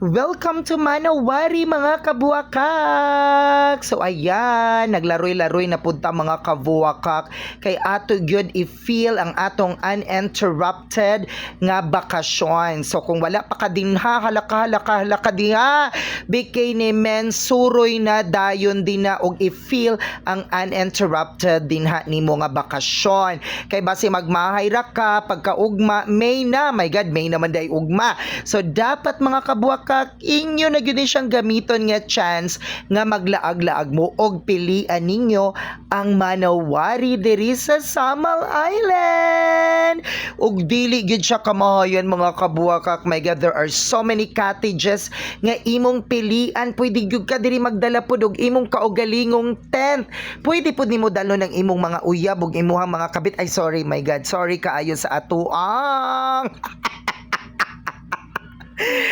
Welcome to Manawari mga kabuwakak! So ayan, naglaroy-laroy na punta mga kabuwakak kay ato gyud i-feel ang atong uninterrupted nga bakasyon. So kung wala pa ka dinha, halaka diha, bikay ni men suroy na dayon din na og i-feel ang uninterrupted dinha nimo nga bakasyon. Kay base magmahay ra ka pagkaugma, May na, my God, May naman day ugma. So dapat mga kabuwakak inyo na gyud siyang gamiton nga chance nga maglaag-laag mo og pilian ninyo ang Manawari diri sa Samal Island. Og dili gyud siya kamahayan mga kabuwakak. My God, there are so many cottages nga imong pilian. Pwede gyud ka diri magdala pud og imong kaugalingong tent. Pwede pud nimo dalo ng imong mga uyab ug imuhang mga kabit. Ay sorry, my God, sorry kaayo sa atuang.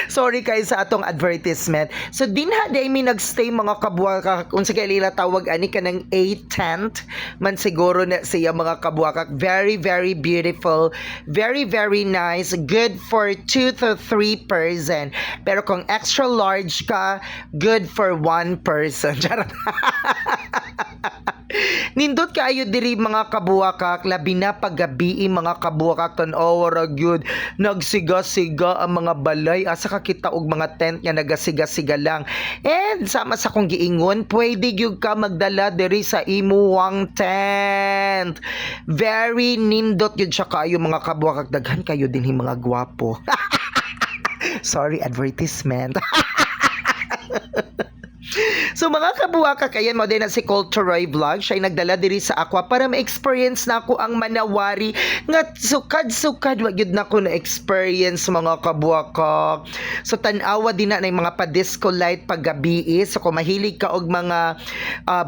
Sorry kayo sa atong advertisement. So dinha day mi nagstay mga kabuwakak, unsa kay lila tawag ani kanang A tent man siguro na siya mga kabuwakak. Very beautiful, very nice, good for 2 to 3 person. Pero kung extra large ka, good for 1 person. Charot. Nindot kaayo diri mga kabuwakak, labi na paggabi mga kabuwakak, tan-aw ra gyud nagsiga-siga ang mga balay asa ka kita og mga tent nga nagasiga-siga lang. And sama sa kong giingon, pwede gyud ka magdala diri sa imuwang tent. Very nindot gyud siya kaayo mga kabuwakak, daghan kayo dinhi mga gwapo. Sorry, advertisement. So mga kabuwakak, ayan mo din na si Culturoy Vlog. Siya'y nagdala diri sa Aqua para ma-experience na ako ang Manawari nga sukad-sukad wag yun na ako na-experience mga kabuwakak. So tanawa din na mga pa-disco light paggabi. So kung mahilig ka og mga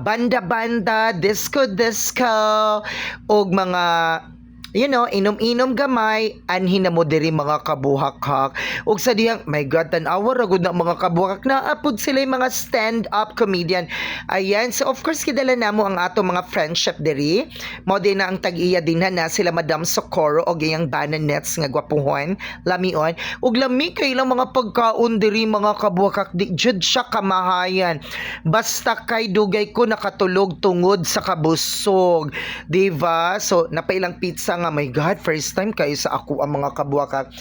banda-banda, disco-disco og mga inom-inom gamay, anhin na mo diri mga kabuhakak. Ug sa diyang, my God, tanawa ra gud na mga kabuhakak, naapod sila yung mga stand-up comedian. Ayan, so of course kidala namo ang ato mga friendship diri. Mo din na ang tag-iya din na sila Madam Socorro og iyang Bananets nga gwapuhon, lamion. Ug lami kay lang mga pagkaon diri mga kabuhakak, di jud siya kamahayan. Basta kay dugay ko nakatulog tungod sa kabusog. Diba? So napailang pizza nga, my God, first time kayo sa ako ang mga kabuwakak.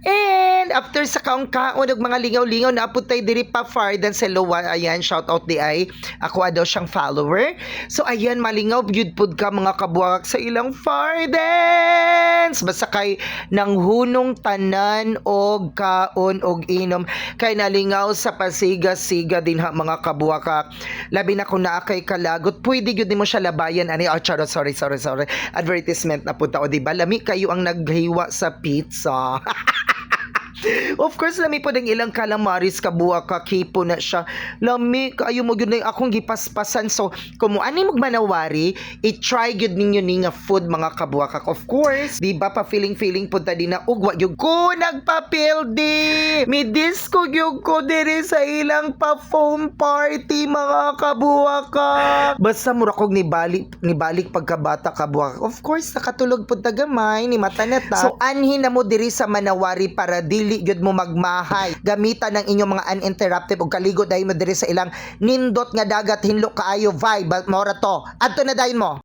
And after sa kaon-kaon og mga lingaw-lingaw, naapod tayo diri pa Fardan sa Lowa. Ayan, shout out di ay. Ako daw siyang follower. So ayan, malingaw gyud pud ka mga kabuwakak sa ilang Fardens. Basta kay nang hunong tanan og kaon og inom kay nalingaw sa pasiga-siga din ha mga kabuwakak. Labi na kung naa kay kalagot, pwede gyud nimo siya labayan ani. Oh, charot, sorry. Advertisement na punta. O diba, lami kayo ang naghiwa sa pizza. Of course, lami po ng ilang calamaris kabuwakak, hipo na siya. Lami, kayo mo yun na akong gipaspasan. So, kung mo ani Manawari, i-try yun ninyo ni nga food mga kabuwakak. Of course, di ba pa feeling punta din na ugwa yung ko nagpapil di. Mi disco yung ko diri sa ilang pa foam party mga kabuwakak. Basta mura kong nibalik pagkabata kabuwakak. Of course, nakatulog punta gamay ni Mataneta. So, anhin na mo diri sa Manawari para dili gyud mo magmahay. Gamitan ng inyong mga uninterrupted ug kaligo dahil mo diri sa ilang nindot nga dagat, hinlo kaayo vibe. Mora to. Adto na dayon mo.